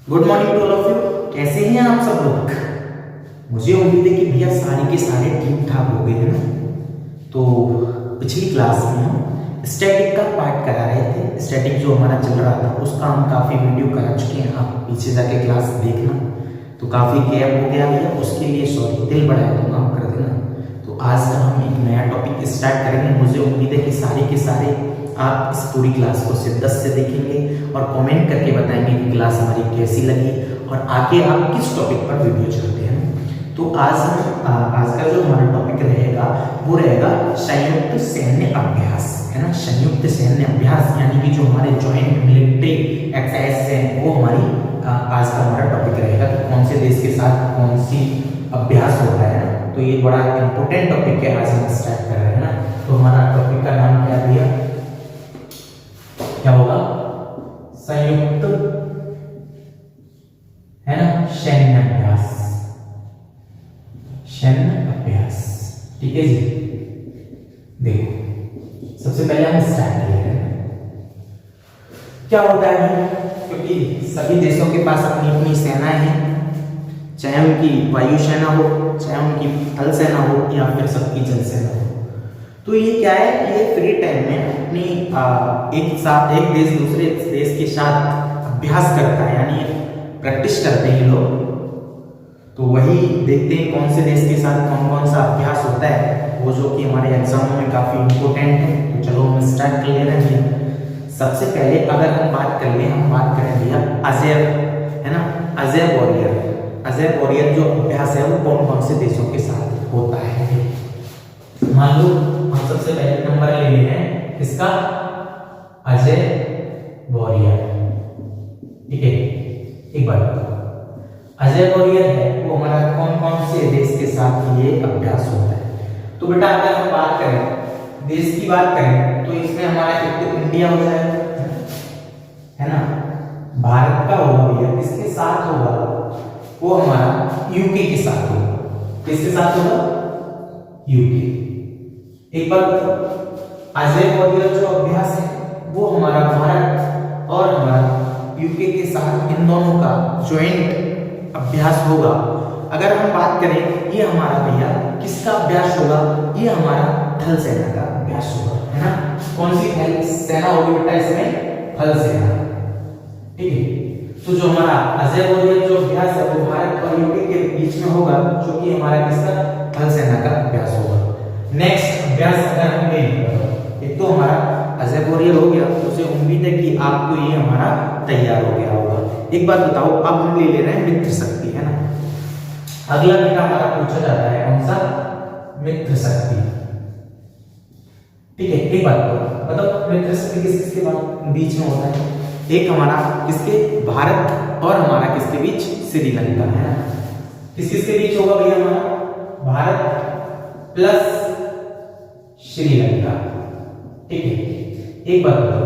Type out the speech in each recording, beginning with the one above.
Good morning to all of you. कैसे हैं आप सब लोग? मुझे उम्मीद है कि भैया सारे के सारे ठीक ठाक हो गए हैं ना। तो पिछली क्लास में हम स्टैटिक का पार्ट करा रहे थे। स्टैटिक जो हमारा चल रहा था उसका हम काफ़ी वीडियो करा चुके हैं, आप पीछे जाके क्लास देखना। तो काफ़ी गैप हो गया भैया, उसके लिए सॉरी, दिल बढ़ाया तो माफ कर देना। तो आज का हम एक नया टॉपिक स्टार्ट करेंगे। मुझे उम्मीद है कि सारे के सारे आप इस पूरी क्लास को सिर्फ 10 से देखेंगे और कमेंट करके बताएंगे कि क्लास हमारी कैसी लगी और आगे आप किस टॉपिक पर वीडियो चाहते हैं। तो आज का जो हमारा टॉपिक रहेगा वो रहेगा संयुक्त सैन्य अभ्यास, है ना। संयुक्त सैन्य अभ्यास यानी कि जो हमारे जॉइंट मिलिट्री एक्सरसाइज है वो हमारी आज का हमारा टॉपिक रहेगा कि कौन से देश के साथ कौन सी अभ्यास होता है ना। तो ये बड़ा इंपॉर्टेंट टॉपिक है, आज हम स्टार्ट कर रहे हैं ना। तो हमारा टॉपिक का नाम क्या दिया, क्या होगा? संयुक्त, है ना, सैन्य अभ्यास। सैन्य अभ्यास, ठीक है जी। देखो सबसे पहले हम स्टार्ट करेंगे क्या होता है, क्योंकि सभी देशों के पास अपनी अपनी सेनाएं हैं, चाहे उनकी वायुसेना हो, चाहे उनकी थल सेना हो या फिर सबकी जल सेना हो। तो ये क्या है, ये फ्री टाइम में अपनी एक देश दूसरे देश के साथ अभ्यास करता है, यानी प्रैक्टिस करते हैं लोग। तो वही देखते हैं कौन से देश के साथ कौन कौन सा अभ्यास होता है, वो जो कि हमारे एग्जामों में काफी इंपॉर्टेंट है। तो चलो हम स्टार्ट कर ले रहे हैं। सबसे पहले अगर हम बात कर ले, हम बात करें भैया अजय, है ना, अजय वॉरियर। अजय वॉरियर जो अभ्यास है वो कौन कौन से देशों के साथ होता है। मान लो हम सबसे पहले नंबर ले रहे हैं इसका, अजय वॉरियर, ठीक है। एक बार अजय वॉरियर है वो हमारा कौन कौन से देश के साथ ये अभ्यास होता है। तो बेटा अगर हम बात करें देश की बात करें तो इसमें हमारा एक तो इंडिया हो जाएगा, है ना, भारत का होगा भैया, किसके साथ होगा, वो हमारा यूके के साथ होगा। किसके साथ होगा? यूके। एक बार अजय वॉरियर जो अभ्यास है वो हमारा भारत और हमारा यूके के साथ इन दोनों का ज्वाइंट अभ्यास होगा। अगर हम बात करें ये हमारा भैया किसका अभ्यास होगा, ये हमारा थल सेना का अभ्यास होगा, है ना। कौन सी थल सेना होगी बेटा इसमें? थल सेना, ठीक है। तो जो हमारा अजय वॉरियर जो अभ्यास है वो भारत और यूके के बीच में होगा, जो कि हमारा किसका? थल सेना का अभ्यास होगा। नेक्स्ट अभ्यास अगर हम लें, एक तो हमारा अजय वॉरियर हो गया, तो उसे उम्मीद है कि आपको ये हमारा तैयार हो गया होगा। एक बात बताओ, अब हम ले रहे हैं मित्र शक्ति, है ना। अगला बेटा हमारा पूछा जाता है कौन सा? मित्र शक्ति, ठीक है। एक बात बताओ, मित्र शक्ति किस किसके बीच में होता है? एक हमारा किसके? भारत और हमारा किसके बीच? श्रीलंका, है ना। किस किसके बीच होगा भैया? हमारा भारत प्लस श्रीलंका, ठीक है। एक बात बताओ,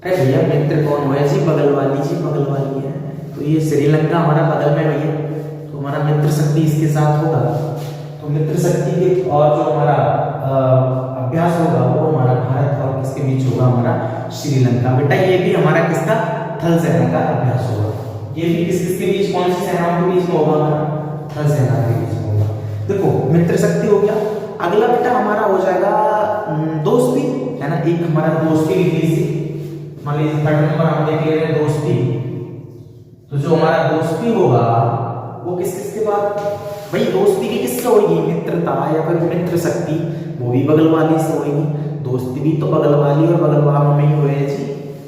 अरे भैया मित्र कौन हुआ जी? बगल वाली जी, बगल वाली है। तो ये श्रीलंका हमारा बगल में भैया, तो हमारा मित्र शक्ति इसके साथ होगा। तो मित्र शक्ति के और जो हमारा अभ्यास होगा वो हमारा भारत और किसके बीच होगा? हमारा श्रीलंका। बेटा ये भी हमारा किसका? थल सेना का अभ्यास होगा। ये भी किस किसके बीच, कौन सी सेनाओं के बीच में होगा? हमारा थल सेना के बीच में होगा। देखो मित्र शक्ति हो गया। अगला बेटा हमारा हो जाएगा दोस्ती, है ना। एक हमारा दोस्ती लिख लीजिए, मान लीजिए थर्ड नंबर हम देख ले रहे हैं दोस्ती। तो जो हमारा दोस्ती होगा वो किस किसके बाद? भाई दोस्ती भी किससे होगी? मित्रता या फिर मित्र शक्ति, वो भी बगल वाली से होगी। दोस्ती भी तो बगल वाली और बगल वालों में ही हुए जी।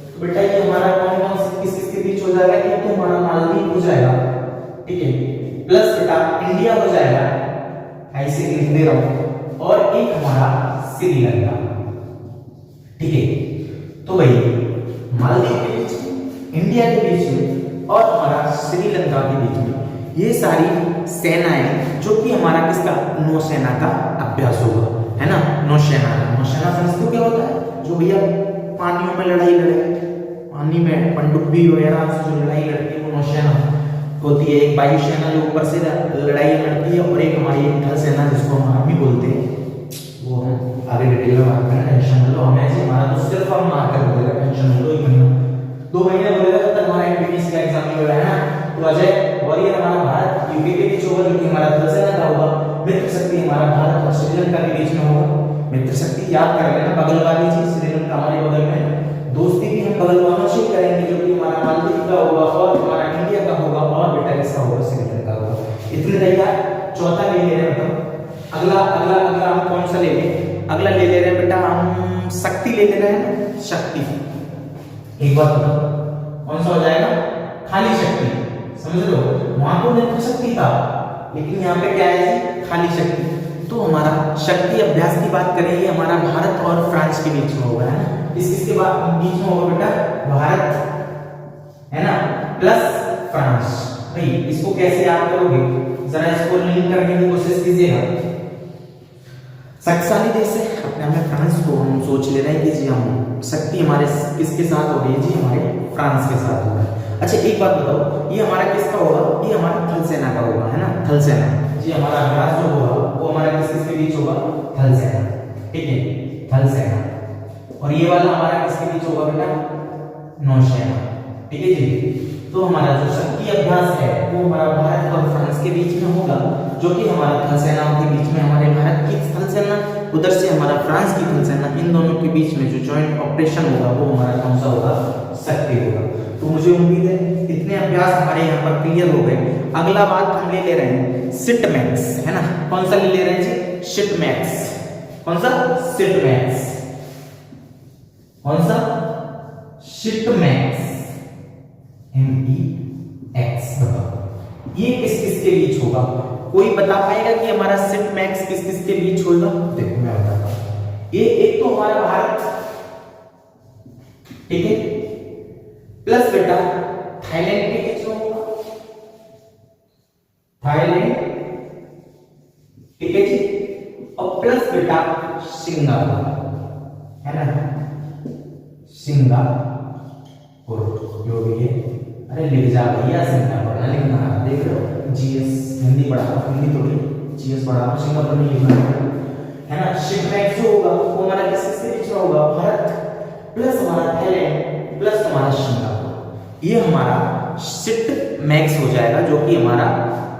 तो बेटा ये हमारा कौन कौन से किस किसके बीच हो जाएगा? ये तो हमारा मालदीव हो जाएगा, ठीक है, प्लस बेटा इंडिया हो जाएगा, ऐसे लिख दे रहा हूं, और एक हमारा श्रीलंका, ठीक है। तो भाई मालदीव के बीच में, इंडिया के बीच में और हमारा श्रीलंका के बीच में ये सारी सेनाएं, जो कि हमारा किसका? नौसेना का अभ्यास होगा, है ना। नौसेना, नौसेना समझते हो क्या होता है? जो भैया पानियों में लड़ाई लड़े, पानी में पनडुब्बी वगैरह से जो लड़ाई लड़ती है वो नौसेना होती है। एक वायुसेना जो ऊपर से लड़ाई लड़ती है, और एक हमारी थल सेना जिसको हम आर्मी बोलते हैं, वो हम आगे डिटेल में बात करें, टेंशन मत लो। हमें हमारा तो सिर्फ हम मार कर बोलेगा, टेंशन मत लो। 1 महीना 2 महीने बोलेगा तब हमारा एमबीबीएस का एग्जाम नहीं होगा, तो अजय वॉरियर हमारा भारत यूके के बीच होगा, जो कि हमारा थल सेना का होगा। मित्र शक्ति हमारा भारत और श्रीलंका के बीच में होगा। मित्र शक्ति याद कर लेना, बगल वाली चीज, श्रीलंका हमारे बगल में। दोस्ती भी हम बगल वालों से करेंगे, जो कि हमारा मालदीव का होगा और हमारा इंडिया का होगा और बेटा किसका होगा, श्रीलंका होगा। इतने तैयार। चौथा ले ले रहे हैं मतलब अगला अगला अगला हम कौन सा ले लें? अगला ले ले रहे हैं बेटा हम शक्ति ले ले रहे हैं, शक्ति। एक बात बताओ कौन सा हो जाएगा? खाली शक्ति, समझ लो। वहां तो नेत्र शक्ति था, लेकिन यहाँ पे क्या है? खाली शक्ति। तो हमारा शक्ति अभ्यास की बात करें, ये हमारा भारत और फ्रांस के बीच में होगा, है ना। इसके बीच में होगा बेटा भारत, है ना, प्लस फ्रांस। भाई इसको कैसे याद करोगे? जरा इसको लिंक करने की कोशिश कीजिएगा। शक्तिशाली देश है अपने में फ्रांस को हम सोच ले रहे हैं कि जी हम शक्ति हमारे किसके साथ हो रही है? जी हमारे फ्रांस के साथ होगा। अच्छा एक बात बताओ, ये हमारा किसका होगा? ये हमारा थल सेना का होगा, है ना, थल सेना। जी हमारा अभ्यास जो होगा वो हमारा किसके बीच होगा? थल सेना, ठीक है, थल सेना। और ये वाला हमारा किसके बीच होगा बेटा? नौसेना, ठीक है जी। तो हमारा जो शक्ति अभ्यास है वो हमारा भारत और फ्रांस के बीच में होगा, जो कि हमारा थल सेनाओं के बीच में, हमारे भारत की थल सेना उधर से हमारा फ्रांस की थल सेना, इन दोनों के बीच में जो जॉइंट ऑपरेशन होगा वो हमारा कौन सा होगा? शक्ति होगा। तो मुझे उम्मीद है इतने अभ्यास हमारे यहाँ पर क्लियर हो गए। अगला बात हम ले ले रहे हैं सिटमैक्स, है ना। कौन सा ले ले रहे हैं जी? सिटमैक्स। कौन सा? सिटमैक्स। कौन सा? सिटमैक्स, MEX। बताओ ये किस किस के बीच होगा? कोई बता पाएगा कि हमारा सिटमैक्स किस किस के बीच होगा? देखो मैं बताता हूं। ये एक तो हमारा भारत, ठीक है, प्लस बेटा थाईलैंड के बीच में होगा, थाईलैंड, ठीक है जी, और प्लस बेटा सिंगापुर, है ना, सिंगापुर जो भी है। अरे लिख जा भैया, सिंगापुर ना लिखना, देख रहे हो जीएस हिंदी पढ़ा, हिंदी थोड़ी जीएस पढ़ा, सिंगापुर नहीं लिखना है ना। सिटमैक्स जो होगा वो हमारा किसके बीच में होगा? भारत प्लस हमारा थाईलैंड प्लस हमारा सिंगापुर। ये हमारा सिटमैक्स हो जाएगा, जो कि हमारा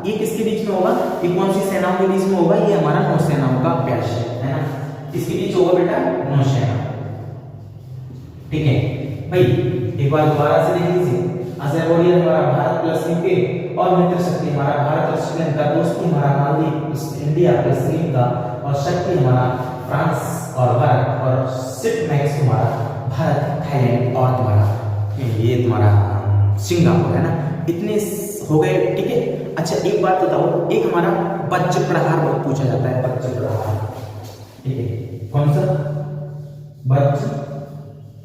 ये किसके बीच में होगा? ये कौन सी सेनाओं के बीच में होगा? ये हमारा नौसेनाओं का अभ्यास है ना। इसके बीच होगा बेटा नौसेना, ठीक है भाई। एक बार दोबारा से देख लीजिए। अजय वॉरियर हमारा भारत प्लस यूके और मित्र शक्ति हमारा भारत और श्रीलंका, दोस्ती हमारा मालदीव इंडिया प्लस श्रीलंका, और शक्ति हमारा फ्रांस और भारत, और सिटमैक्स हमारा भारत, थाईलैंड और तुम्हारा ये तुम्हारा सिंगापुर, है ना। इतने हो गए, ठीक है। अच्छा एक बात बताओ, एक हमारा वज्र प्रहार बहुत पूछा जाता है, वज्र प्रहार, ठीक है। कौन सा? वज्र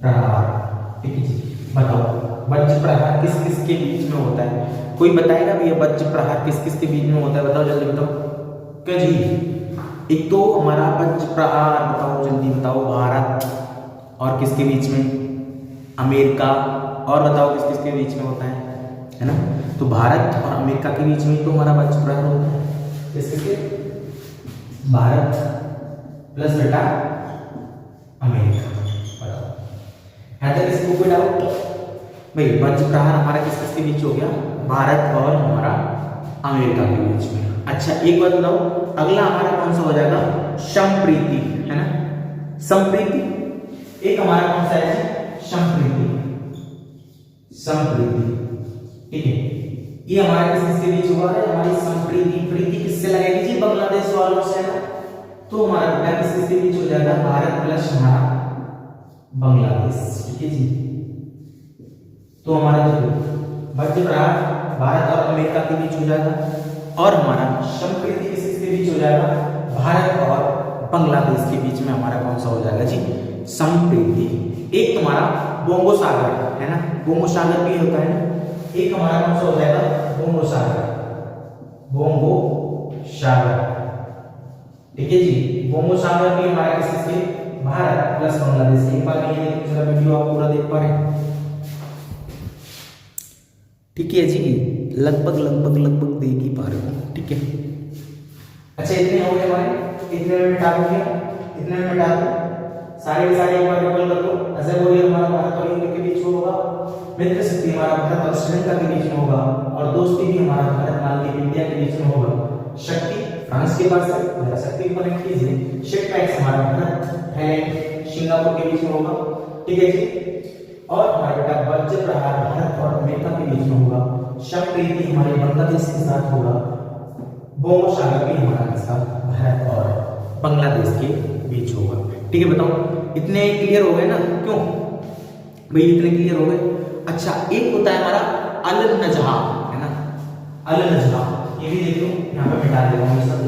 प्रहार, ठीक है जी। बताओ वज्र प्रहार किस किस के बीच में होता है? कोई बताएगा भैया वज्र प्रहार किस किस के बीच में होता है? बताओ जल्दी बताओ। क्या जी? एक तो हमारा वज्र प्रहार, बताओ जल्दी बताओ, भारत और किसके बीच में? अमेरिका, और बताओ किस किस के बीच में होता है ना। तो भारत और अमेरिका के बीच में तो हमारा वज्र प्रहार होता है। किसके? भारत प्लस बेटा अमेरिका। है तो किसी को कोई डाउट? भाई वज्र प्रहार हमारा किस किस के बीच हो गया? भारत और हमारा अमेरिका के बीच में। अच्छा एक बात बताओ, अगला हमारा कौन सा हो जाएगा? संप्रीति, है ना, संप्रीति। एक हमारा कौन सा है? संप्रीति, संप्रीति, ठीक है। ये हमारा किस किस के बीच हुआ है? हमारी संप्रीति, प्रीति किससे लगाएगी जी? बांग्लादेश वालों से ना। तो हमारा बेटा किस किस के बीच हो जाएगा? भारत प्लस हमारा बांग्लादेश, ठीक है जी। तो हमारा देखो वज्र प्रहार भारत और अमेरिका के बीच हो जाएगा, और हमारा संप्रीति किस किस के बीच हो जाएगा? भारत और बांग्लादेश के बीच में हमारा कौन सा हो जाएगा जी? संप्रीति। एक तुम्हारा बोंगो सागर, है ना, बोंगो सागर भी होता है ना। एक हमारा कौन सा हो जाएगा? बोंगो सागर, बोंगो सागर, ठीक है जी। बोंगो सागर भी हमारा किस किस के? भारत प्लस बांग्लादेश। एक बार ये दूसरा वीडियो आप पूरा देख पा रहे हैं, ठीक है जी। लगभग लगभग लगभग देख ही पा रहे हो, ठीक है। अच्छा इतने हो गए हमारे, इतने में मिटा दूंगा, इतने में मिटा दो, सारे के सारे एक बार डबल कर दो। अजय वॉरियर हमारा भारत और यूके के बीच होगा, मित्र शक्ति हमारा भारत और श्रीलंका के बीच में होगा, और दोस्ती भी हमारा भारत मालदीव इंडिया के बीच में होगा। शक्ति फ्रांस के पास है, जरा शक्ति को कनेक्ट कीजिए। शिपमैक्स हमारा भारत थाईलैंड सिंगापुर के बीच में होगा, ठीक है जी। और हमारा बेटा वज्र प्रहार भारत और अमेरिका के बीच में होगा। शक्ति हमारे बांग्लादेश के साथ होगा। बोमो सागर भी हमारा के साथ भारत और बांग्लादेश के बीच होगा, ठीक है। बताओ इतने क्लियर हो गए ना? क्यों भाई इतने क्लियर हो गए? अच्छा, एक होता है हमारा अल नजहा, है ना, अल नजहा, ये भी देख लो, यहाँ पे मिटा दे रहा हूँ सब,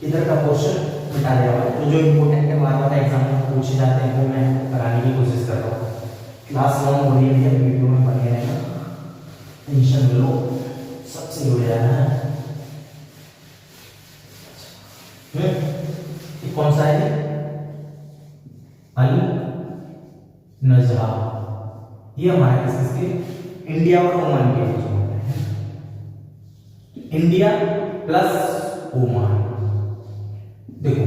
इधर का पोर्शन मिटा दिया हुआ है। तो जो इम्पोर्टेंट है बार बार एग्जाम में पूछे जाते हैं वो मैं कराने की कोशिश कर रहा हूँ। क्लास लॉन्ग हो रही है, वीडियो में बने रहेगा, टेंशन लो, सबसे हो जाना है। ये कौन सा है? अल नजहा, ये हमारे किसके? इंडिया और ओमान के बीच में होता है। इंडिया प्लस ओमान, देखो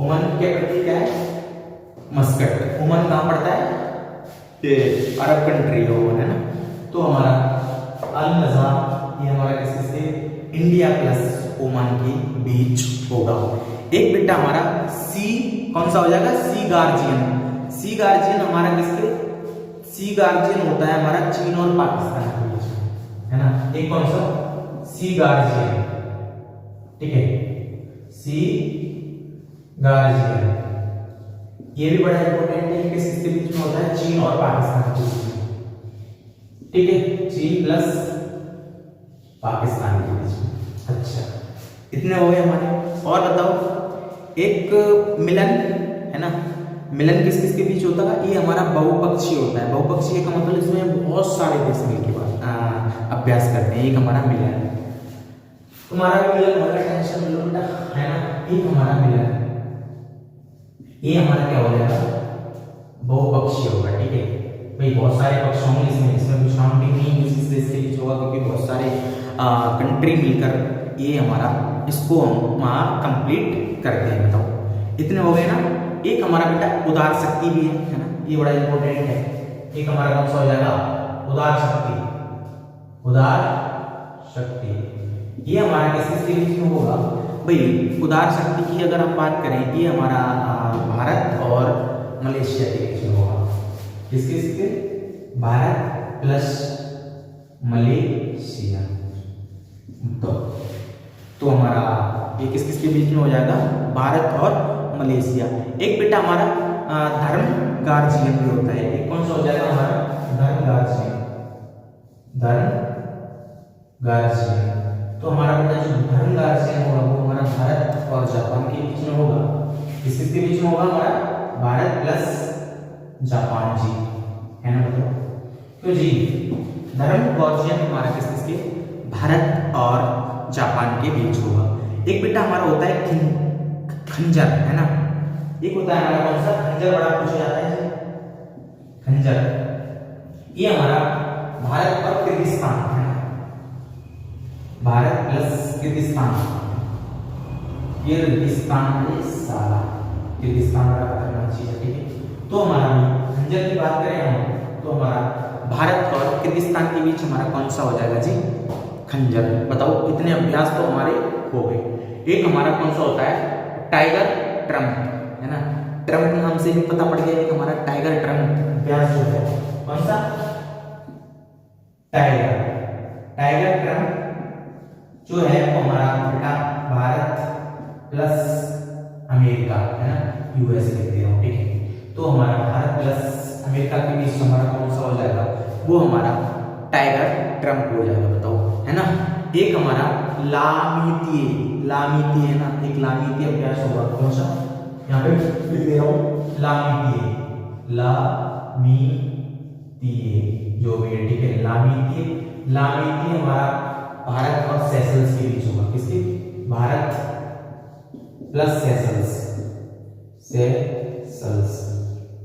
ओमान की क्या करती है, क्या है? मस्कट। ओमान कहाँ पड़ता है? ये अरब कंट्री है ओमान, है ना। तो हमारा अल नजहा ये हमारा किसके? इंडिया प्लस ओमान के बीच होगा। एक बेटा हमारा सी कौन सा हो जाएगा? सी गार्जियन। सी गार्जियन हमारा किसके? सी गार्जियन होता है हमारा चीन और पाकिस्तान के बीच में, है ना। एक कौन सा? सी गार्जियन, ठीक है, सी गार्जियन। ये भी बड़ा इंपॉर्टेंट है, किसके बीच में होता है? चीन और पाकिस्तान के बीच में, ठीक है, चीन प्लस पाकिस्तान के बीच में। अच्छा, इतने हो गए हमारे। और बताओ एक मिलन, है ना, मिलन किस किस के बीच होता है? ये हमारा बहुपक्षीय होता है। बहुपक्षीय का मतलब इसमें बहुत सारे देश मिलकर अभ्यास करते हैं। एक हमारा मिलन, तुम्हारा भी मिलन होगा, टेंशन लो बेटा, है ना। एक हमारा मिलन, ये हमारा क्या हो जाएगा? बहुपक्षीय होगा, ठीक है भाई। बहुत सारे पक्ष होंगे इसमें कुछ काउंटिंग नहीं किस देश के बीच होगा, क्योंकि बहुत सारे कंट्री मिलकर ये हमारा इसको हम वहाँ कंप्लीट करते हैं। बताओ इतने हो गए ना। एक हमारा बेटा उदार शक्ति भी है ना, ये बड़ा इंपॉर्टेंट है। एक हमारा कौन सा हो जाएगा? उदार शक्ति। उदार शक्ति ये हमारा किसके बीच में होगा भाई? उदार शक्ति की अगर हम बात करें, ये हमारा भारत और मलेशिया के बीच में होगा। किसके? Bharat plus Malaysia. तो हमारा ये किस किस के बीच में हो जाएगा? भारत और मलेशिया। एक बेटा हमारा धर्म गार्जियन भी होता है। एक कौन सा हो जाएगा हमारा? धर्म गार्जियन। धर्म गार्जियन। तो हमारा बेटा जो धर्म गार्जियन होगा वो हमारा भारत और जापान के बीच में होगा। किसके बीच में होगा? हमारा भारत प्लस जापान जी, है ना। बताओ तो जी धर्म गार्जियन हमारा किसके? भारत और जापान के बीच होगा। एक बेटा हमारा होता है खंजर, है ना। एक होता है हमारा कौन सा? खंजर, बड़ा पूछा जाता है खंजर। ये हमारा भारत और किर्गिस्तान, है ना। भारत प्लस किर्गिस्तान, किर्गिस्तान साला किर्गिस्तान बड़ा करना चाहिए, ठीक है। तो हमारा खंजर की बात करें हम, तो हमारा भारत और किर्गिस्तान के बीच हमारा कौन सा हो जाएगा जी? खंजर। बताओ इतने अभ्यास तो हमारे हो गए। एक हमारा कौन सा होता है? टाइगर ट्रम्प, है ना। ट्रम्प नाम से भी पता पड़ गया। एक हमारा टाइगर ट्रम्प अभ्यास जो है कौन सा? टाइगर ट्रम्प जो है वो हमारा बेटा भारत प्लस अमेरिका, है ना, यूएस लिख दे रहा हूं, ठीक है। तो हमारा भारत प्लस अमेरिका के बीच हमारा कौन सा हो जाएगा? वो हमारा टाइगर ट्रम्प हो जाएगा। बताओ, है ना। एक हमारा लामितीय है ना, एक लामितीय अभ्यास होगा। कौन सा? यहाँ पे लिख दे रहा हूँ, लामितीय जो भी है, ठीक है। लामितीय हमारा भारत और सेशल्स के बीच होगा। किसके? भारत प्लस सेशल्स,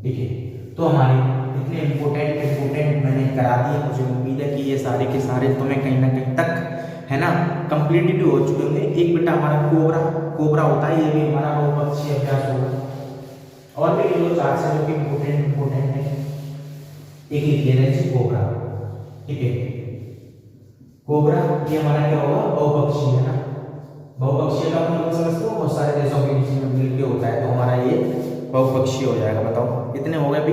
ठीक है। तो हमारे इतने इंपोर्टेंट मैंने करा दिए। मुझे उम्मीद है कि ये सारे के सारे तुम्हें कहीं ना कहीं तक, है ना, कंप्लीटेड हो चुके होंगे। एक बेटा हमारा कोबरा होता है, ये भी हमारा बहुपक्षीय अभ्यास होगा। और भी जो 4 से जो कि इंपोर्टेंट है। एक लिख ले रहे हैं कोबरा, ठीक है। कोबरा ये हमारा क्या होगा, बहुपक्षीय है ना। बहुपक्षीय का मतलब समझते हो, बहुत सारे देशों के बीच में मिलके होता है, तो हमारा ये बहुपक्षीय हो जाएगा। बताओ कितने हो गए अभी?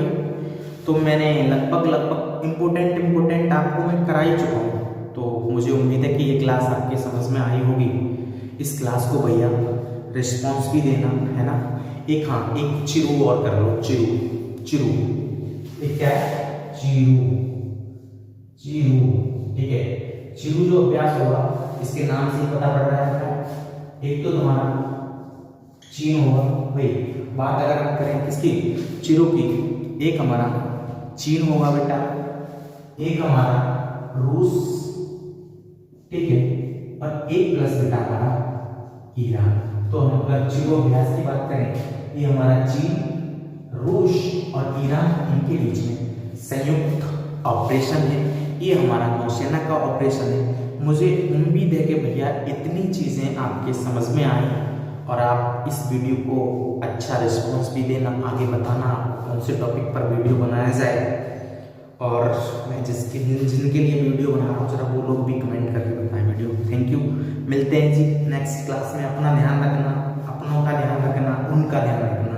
तो मैंने लगभग इम्पोर्टेंट आपको मैं करा ही चुका हूँ, तो मुझे उम्मीद है कि ये क्लास आपके समझ में आई होगी। इस क्लास को भैया रिस्पॉन्स भी देना है ना। एक हाँ, एक चिरू और कर लो, चिरू एक क्या है, चिरू, ठीक है। चिरू जो अभ्यास होगा इसके नाम से पता पड़ रहा है आपका। एक तो तुम्हारा चीन होगा भाई, बात अगर हम करें किसकी, चिरू की, एक हमारा चीन होगा बेटा, एक हमारा रूस, ठीक है, और एक प्लस बेटा हमारा ईरान। तो हम अगर चिरू अभ्यास की बात करें, ये हमारा चीन, रूस और ईरान, इनके बीच में संयुक्त ऑपरेशन है। ये हमारा नौसेना का ऑपरेशन है। मुझे उम्मीद है कि भैया इतनी चीज़ें आपके समझ में आई और आप इस वीडियो को अच्छा रिस्पॉन्स भी देना, आगे बताना कौन से टॉपिक पर वीडियो बनाया जाए। और मैं जिनके लिए वीडियो बना रहा हूँ जरा वो लोग भी कमेंट करके बताएं वीडियो। थैंक यू, मिलते हैं जी नेक्स्ट क्लास में। अपना ध्यान रखना, अपनों का ध्यान रखना, उनका ध्यान रखना।